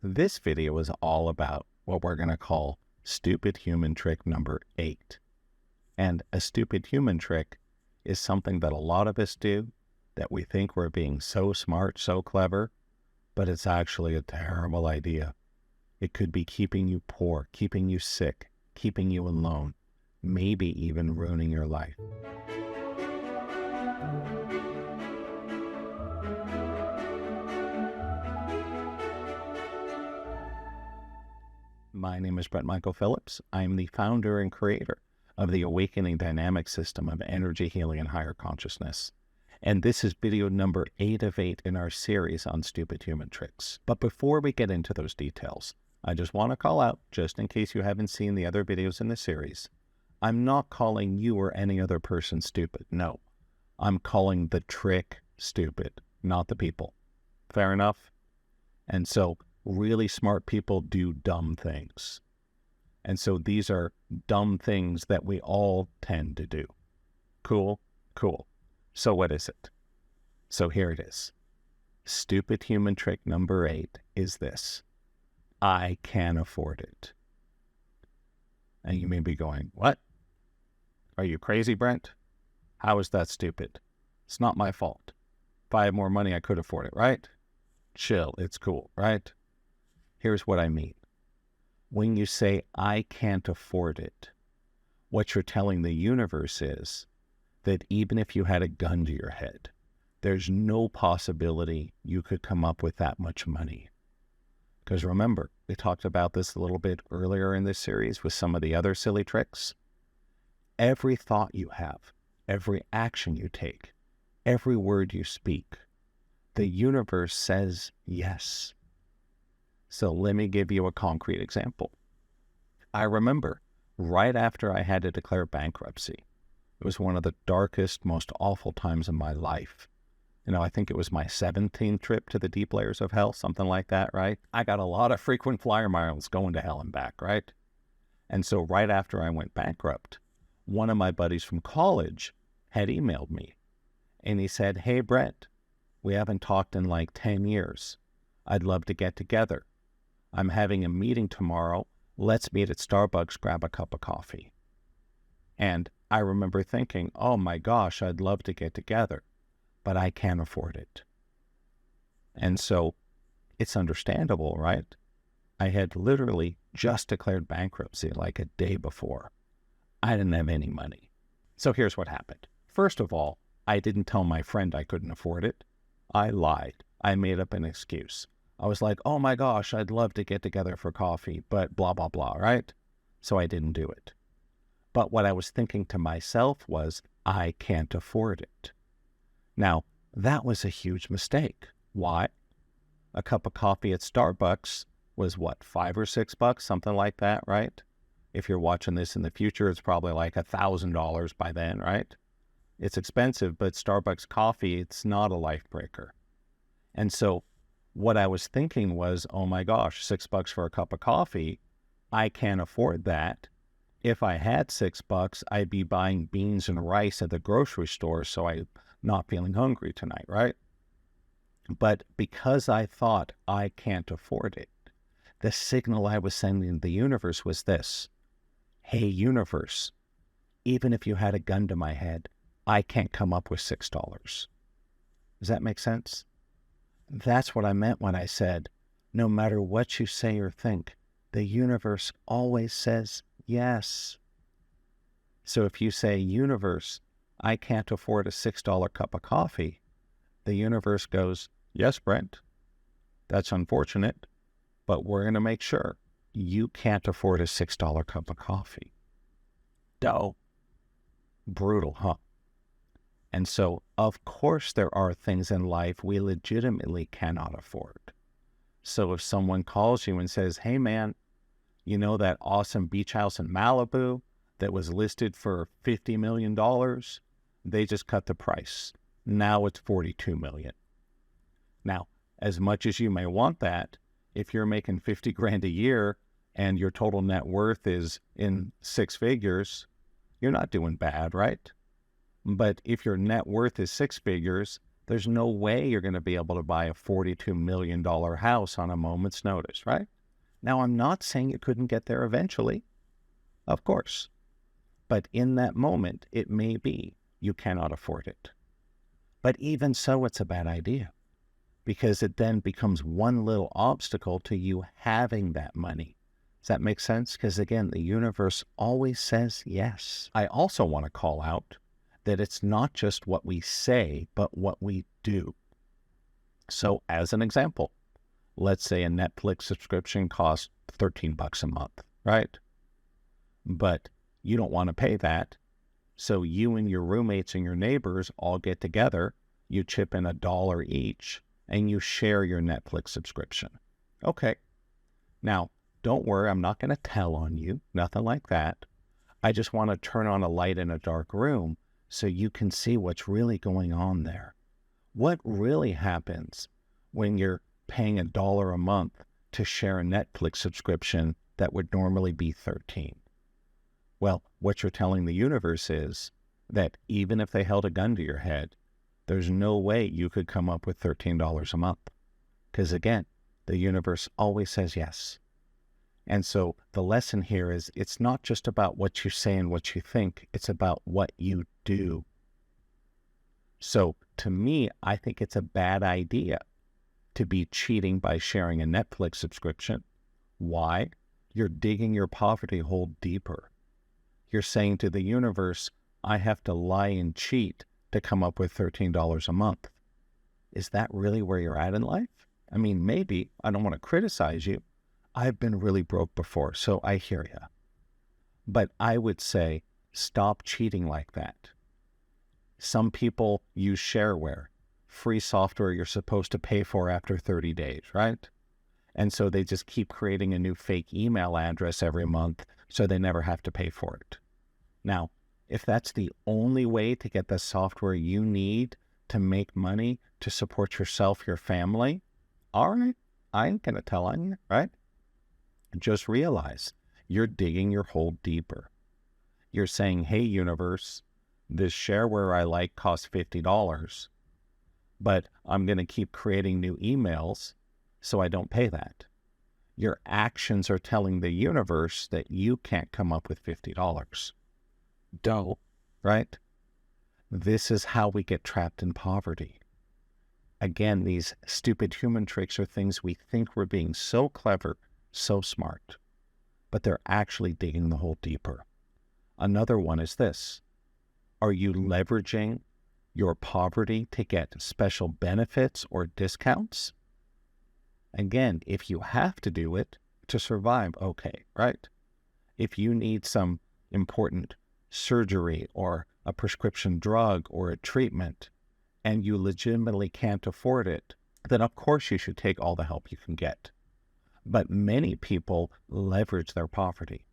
This video is all about what we're going to call stupid human trick number 8. And a stupid human trick is something that a lot of us do that we think we're being so smart, so clever, but it's actually a terrible idea. It could be keeping you poor, keeping you sick, keeping you alone, maybe even ruining your life. My name is Brent Michael Phillips. I'm the founder and creator of the awakening dynamic system of energy healing and higher consciousness. And this is video number 8 of 8 in our series on stupid human tricks. But before we get into those details, I just want to call out, just in case you haven't seen the other videos in the series, I'm not calling you or any other person stupid. No, I'm calling the trick stupid, not the people. Fair enough? And so really smart people do dumb things. And so these are dumb things that we all tend to do. Cool? Cool. So what is it? So here it is. Stupid human trick number 8 is this. I can afford it. And you may be going, what? Are you crazy, Brent? How is that stupid? It's not my fault. If I had more money, I could afford it, right? Chill, it's cool, right? Here's what I mean. When you say, I can't afford it, what you're telling the universe is that even if you had a gun to your head, there's no possibility you could come up with that much money. Because remember, we talked about this a little bit earlier in this series with some of the other silly tricks. Every thought you have, every action you take, every word you speak, the universe says yes. So let me give you a concrete example. I remember right after I had to declare bankruptcy, it was one of the darkest, most awful times in my life. I think it was my 17th trip to the deep layers of hell, something like that, right? I got a lot of frequent flyer miles going to hell and back, right? And so right after I went bankrupt, one of my buddies from college had emailed me and he said, hey, Brent, we haven't talked in like 10 years. I'd love to get together. I'm having a meeting tomorrow. Let's meet at Starbucks, grab a cup of coffee. And I remember thinking, oh my gosh, I'd love to get together, but I can't afford it. And so it's understandable, right? I had literally just declared bankruptcy like a day before. I didn't have any money. So here's what happened. First of all, I didn't tell my friend I couldn't afford it. I lied. I made up an excuse. I was like, oh my gosh, I'd love to get together for coffee, but blah, blah, blah, right? So I didn't do it. But what I was thinking to myself was, I can't afford it. Now, that was a huge mistake. Why? A cup of coffee at Starbucks was what, $5 or $6, something like that, right? If you're watching this in the future, it's probably like $1,000 by then, right? It's expensive, but Starbucks coffee, it's not a life breaker. And so what I was thinking was, oh my gosh, $6 for a cup of coffee, I can't afford that. If I had $6, I'd be buying beans and rice at the grocery store, so I'm not feeling hungry tonight, right? But because I thought I can't afford it, the signal I was sending the universe was this. Hey, universe, even if you had a gun to my head, I can't come up with $6. Does that make sense? That's what I meant when I said, no matter what you say or think, the universe always says yes. So if you say, universe, I can't afford a $6 cup of coffee, the universe goes, yes, Brent, that's unfortunate, but we're going to make sure you can't afford a $6 cup of coffee. Doh. Brutal, huh? And so, of course, there are things in life we legitimately cannot afford. So if someone calls you and says, hey, man, you know that awesome beach house in Malibu that was listed for $50 million? They just cut the price. Now it's $42 million. Now, as much as you may want that, if you're making 50 grand a year and your total net worth is in 6 figures, you're not doing bad, right? But if your net worth is 6 figures There's no way you're going to be able to buy a $42 million house on a moment's notice, right? Now, I'm not saying you couldn't get there eventually, of course. But in that moment, it may be you cannot afford it. But even so, it's a bad idea, because it then becomes one little obstacle to you having that money. Does that make sense? Because again, the universe always says yes. I also want to call out that it's not just what we say, but what we do. So as an example, let's say a Netflix subscription costs $13 a month, right? But you don't want to pay that. So you and your roommates and your neighbors all get together, you chip in $1 each, and you share your Netflix subscription. Okay. Now, don't worry, I'm not going to tell on you, nothing like that. I just want to turn on a light in a dark room so you can see what's really going on there. What really happens when you're paying $1 a month to share a Netflix subscription that would normally be $13? Well, what you're telling the universe is that even if they held a gun to your head, there's no way you could come up with $13 a month. Because again, the universe always says yes. And so the lesson here is it's not just about what you say and what you think, it's about what you do. So to me, I think it's a bad idea to be cheating by sharing a Netflix subscription. Why? You're digging your poverty hole deeper. You're saying to the universe, I have to lie and cheat to come up with $13 a month. Is that really where you're at in life? I mean, maybe. I don't want to criticize you. I've been really broke before, so I hear you. But I would say, stop cheating like that. Some people use shareware, free software you're supposed to pay for after 30 days, right? And so they just keep creating a new fake email address every month so they never have to pay for it. Now, if that's the only way to get the software you need to make money to support yourself, your family, all right, I ain't going to tell on you, right? Just realize you're digging your hole deeper. You're saying, hey, universe, this shareware I like costs $50, but I'm going to keep creating new emails so I don't pay that. Your actions are telling the universe that you can't come up with $50. Duh, right? This is how we get trapped in poverty. Again, these stupid human tricks are things we think we're being so clever, so smart, but they're actually digging the hole deeper. Another one is this. Are you leveraging your poverty to get special benefits or discounts? Again, if you have to do it to survive, okay, right? If you need some important surgery or a prescription drug or a treatment and you legitimately can't afford it, then of course you should take all the help you can get. But many people leverage their poverty.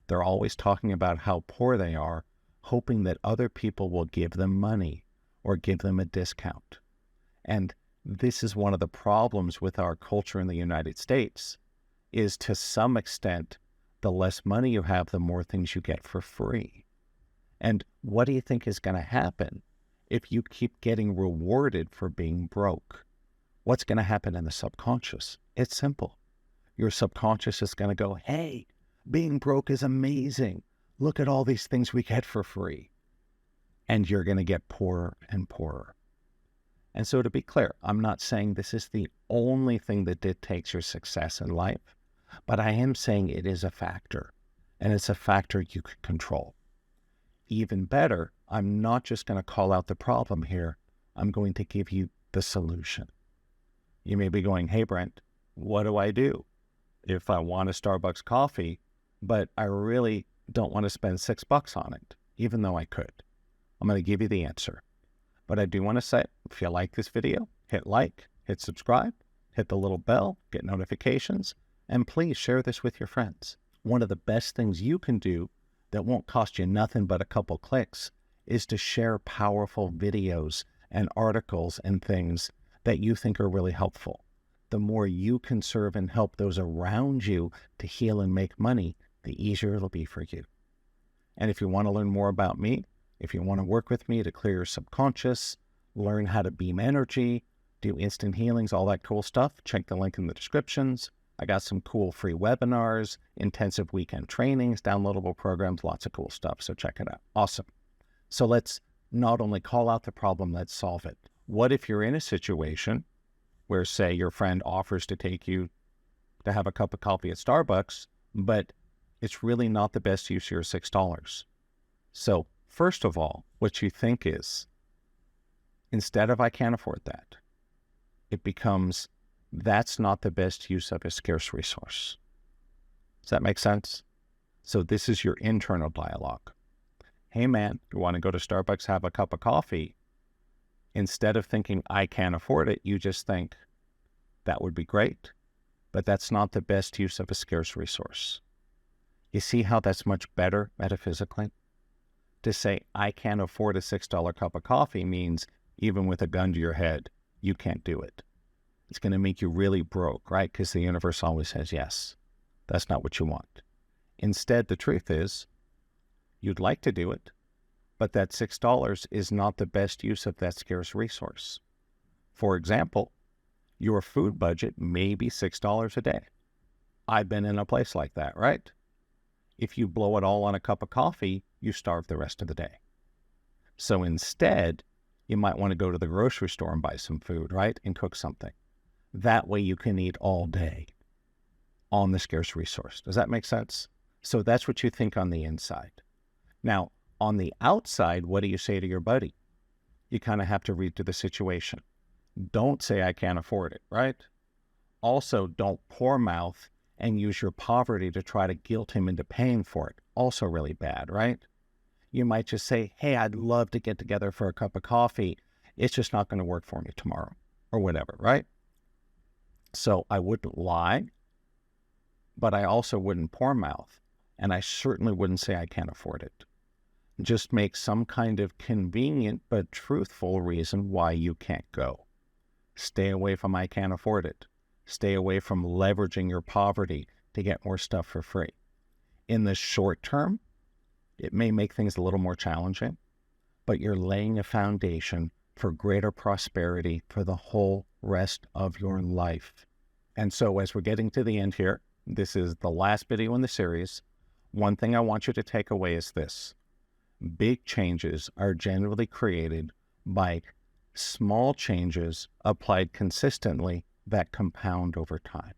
They're always talking about how poor they are, hoping that other people will give them money or give them a discount. And this is one of the problems with our culture in the United States, is to some extent, the less money you have, the more things you get for free. And what do you think is going to happen if you keep getting rewarded for being broke? What's going to happen in the subconscious? It's simple. Your subconscious is going to go, hey, being broke is amazing. Look at all these things we get for free. And you're going to get poorer and poorer. And so to be clear, I'm not saying this is the only thing that dictates your success in life, but I am saying it is a factor, and it's a factor you can control. Even better, I'm not just going to call out the problem here. I'm going to give you the solution. You may be going, hey, Brent, what do I do if I want a Starbucks coffee, but I really don't want to spend $6 on it, even though I could? I'm going to give you the answer. But I do want to say, if you like this video, hit like, hit subscribe, hit the little bell, get notifications, and please share this with your friends. One of the best things you can do that won't cost you nothing but a couple clicks is to share powerful videos and articles and things that you think are really helpful. The more you can serve and help those around you to heal and make money, the easier it'll be for you. And if you want to learn more about me, if you want to work with me to clear your subconscious, learn how to beam energy, do instant healings, all that cool stuff, check the link in the descriptions. I got some cool free webinars, intensive weekend trainings, downloadable programs, lots of cool stuff. So check it out. Awesome. So let's not only call out the problem, let's solve it. What if you're in a situation where, say, your friend offers to take you to have a cup of coffee at Starbucks, but it's really not the best use of your $6? So first of all, what you think is, instead of I can't afford that, it becomes, that's not the best use of a scarce resource. Does that make sense? So this is your internal dialogue. Hey man, you want to go to Starbucks, have a cup of coffee? Instead of thinking I can't afford it, you just think that would be great, but that's not the best use of a scarce resource. You see how that's much better metaphysically? To say I can't afford a $6 cup of coffee means even with a gun to your head, you can't do it. It's going to make you really broke, right? Because the universe always says yes. That's not what you want. Instead, the truth is, you'd like to do it, but that $6 is not the best use of that scarce resource. For example, your food budget may be $6 a day. I've been in a place like that, right? If you blow it all on a cup of coffee, you starve the rest of the day. So instead, you might want to go to the grocery store and buy some food, right? And cook something. That way you can eat all day on the scarce resource. Does that make sense? So that's what you think on the inside. Now, on the outside, what do you say to your buddy? You kind of have to read to the situation. Don't say I can't afford it, right? Also, don't poor mouth and use your poverty to try to guilt him into paying for it. Also really bad, right? You might just say, hey, I'd love to get together for a cup of coffee. It's just not going to work for me tomorrow or whatever, right? So I wouldn't lie, but I also wouldn't poor mouth. And I certainly wouldn't say I can't afford it. Just make some kind of convenient but truthful reason why you can't go. Stay away from I can't afford it. Stay away from leveraging your poverty to get more stuff for free. In the short term, it may make things a little more challenging, but you're laying a foundation for greater prosperity for the whole rest of your life. And so as we're getting to the end here, this is the last video in the series. One thing I want you to take away is this. Big changes are generally created by small changes applied consistently that compound over time.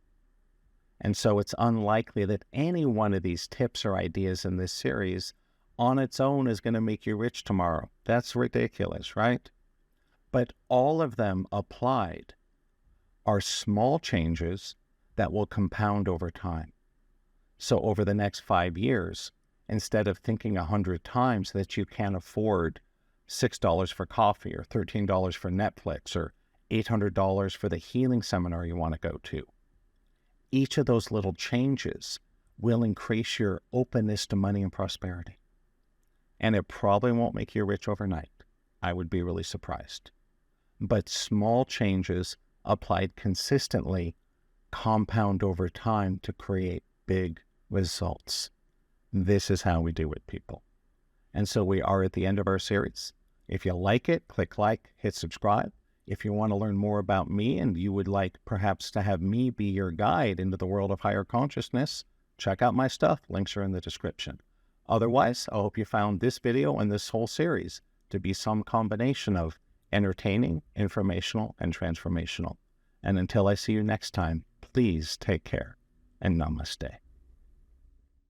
And so it's unlikely that any one of these tips or ideas in this series on its own is going to make you rich tomorrow. That's ridiculous, right? But all of them applied are small changes that will compound over time. So over the next 5 years, instead of thinking 100 times that you can't afford $6 for coffee or $13 for Netflix or $800 for the healing seminar you want to go to, each of those little changes will increase your openness to money and prosperity. And it probably won't make you rich overnight. I would be really surprised. But small changes applied consistently compound over time to create big results. This is how we do it, people. And so we are at the end of our series. If you like it, click like, hit subscribe. If you want to learn more about me and you would like perhaps to have me be your guide into the world of higher consciousness, check out my stuff. Links are in the description. Otherwise, I hope you found this video and this whole series to be some combination of entertaining, informational, and transformational. And until I see you next time, please take care and namaste.